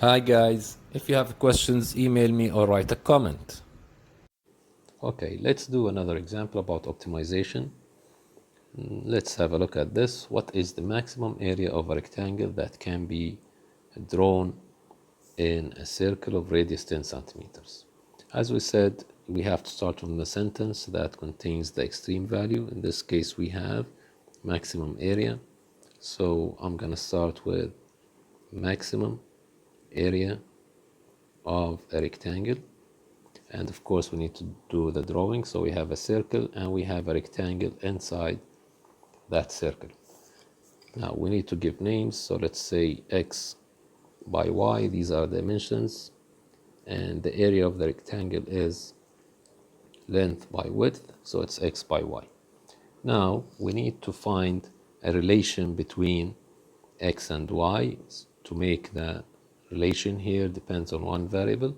Hi guys, if you have questions, email me or write a comment. Okay, let's do another example about optimization. Let's have a look at this. What is the maximum area of a rectangle that can be drawn in a circle of radius 10 centimeters? As we said, we have to start from the sentence that contains the extreme value. In this case, we have maximum area. So I'm going to start with maximum area of a rectangle. And of course, we need to do the drawing. So we have a circle and we have a rectangle inside that circle. Now we need to give names. So let's say X by Y. These are dimensions. And the area of the rectangle is length by width. So it's X by Y. Now we need to find a relation between X and Y. To make the relation here depends on one variable.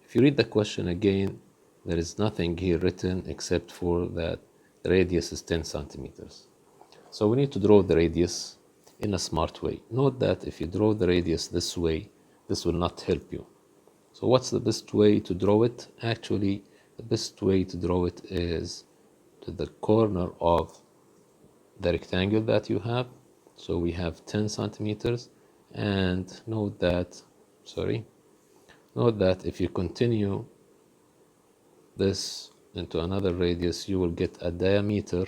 If you read the question again, there is nothing here written except for that the radius is 10 centimeters. So we need to draw the radius in a smart way. Note that if you draw the radius this way, this will not help you. So what's the best way to draw it? Actually, the best way to draw it is to the corner of the rectangle that you have. So we have 10 centimeters, and note that if you continue this into another radius, you will get a diameter,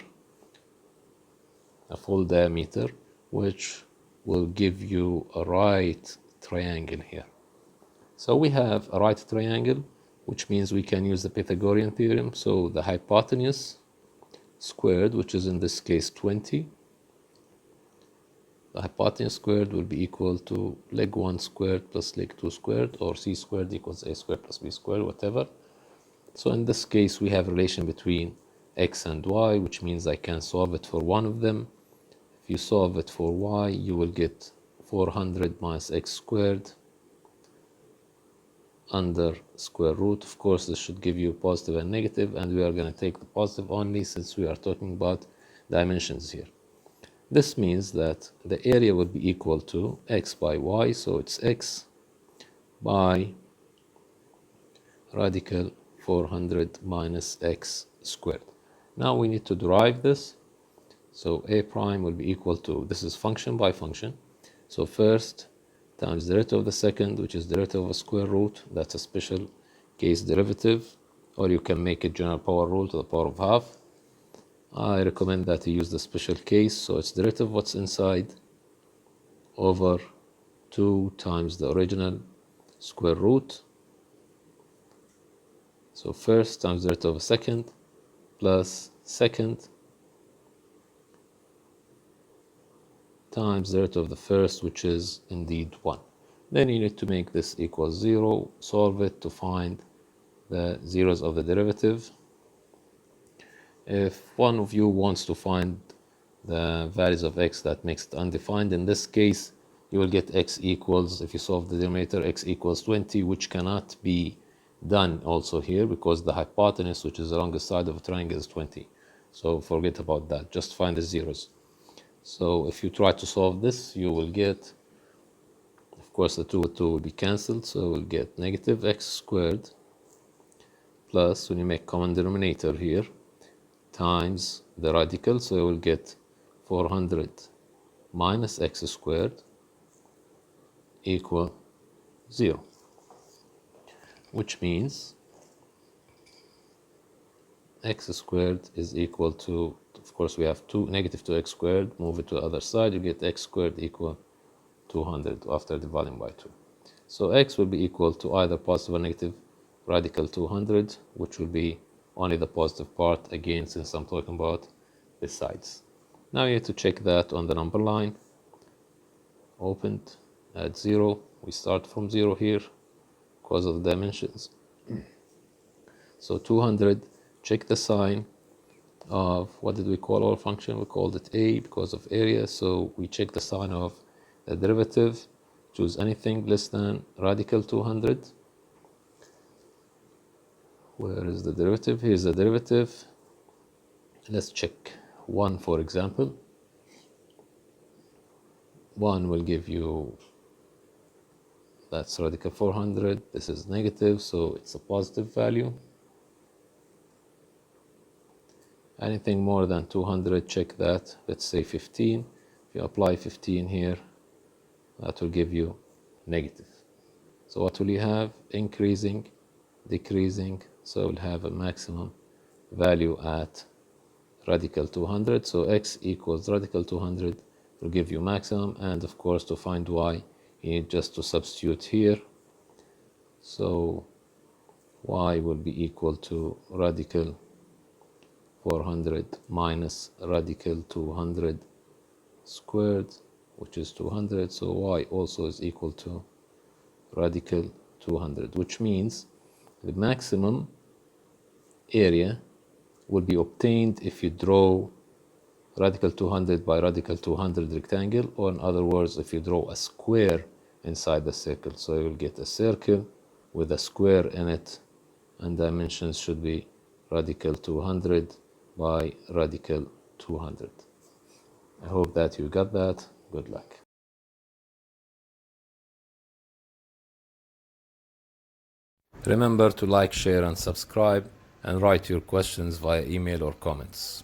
a full diameter, which will give you a right triangle here. So we have a right triangle, which means we can use the Pythagorean theorem. So the hypotenuse squared, which is in this case 20, the hypotenuse squared will be equal to leg 1 squared plus leg 2 squared, or c squared equals a squared plus b squared, whatever. So in this case, we have a relation between x and y, which means I can solve it for one of them. If you solve it for y, you will get 400 minus x squared under square root. Of course, this should give you positive and negative, and we are going to take the positive only since we are talking about dimensions here. This means that the area will be equal to x by y, so it's x by radical 400 minus x squared. Now we need to derive this. So a prime will be equal to, this is function by function. So first times the derivative of the second, which is the derivative of a square root. That's a special case derivative, or you can make it general power rule to the power of half. I recommend that you use the special case. So it's derivative of what's inside over 2 times the original square root. So first times the derivative of a second plus second times the derivative of the first, which is indeed 1. Then you need to make this equal 0, solve it to find the zeros of the derivative. If one of you wants to find the values of x that makes it undefined, in this case, you will get x equals, if you solve the denominator, x equals 20, which cannot be done also here because the hypotenuse, which is along the side of a triangle, is 20. So forget about that. Just find the zeros. So if you try to solve this, you will get, of course, the 2 with 2 will be cancelled. So we'll get negative x squared plus, when you make common denominator here, times the radical. So you will get 400 minus x squared equal 0, which means x squared is equal to, of course, we have negative 2x squared, move it to the other side, you get x squared equal 200 after dividing by 2. So x will be equal to either positive or negative radical 200, which will be only the positive part, again, since I'm talking about the sides. Now you have to check that on the number line. Opened at 0. We start from 0 here because of the dimensions. So 200, check the sign of, what did we call our function? We called it a because of area. So we check the sign of the derivative. Choose anything less than radical 200. Where is the derivative? Here's the derivative. Let's check 1, for example. 1 will give you that's radical 400. This is negative, so it's a positive value. Anything more than 200, check that. Let's say 15. If you apply 15 here, that will give you negative. So what will you have? Increasing, decreasing. So we'll have a maximum value at radical 200. So x equals radical 200 will give you maximum. And of course, to find y, you need just to substitute here. So y will be equal to radical 400 minus radical 200 squared, which is 200. So y also is equal to radical 200, which means the maximum area will be obtained if you draw radical 200 by radical 200 rectangle, or in other words, if you draw a square inside the circle. So you will get a circle with a square in it, and dimensions should be radical 200 by radical 200. I hope that you got that. Good luck. Remember to like, share, and subscribe, and write your questions via email or comments.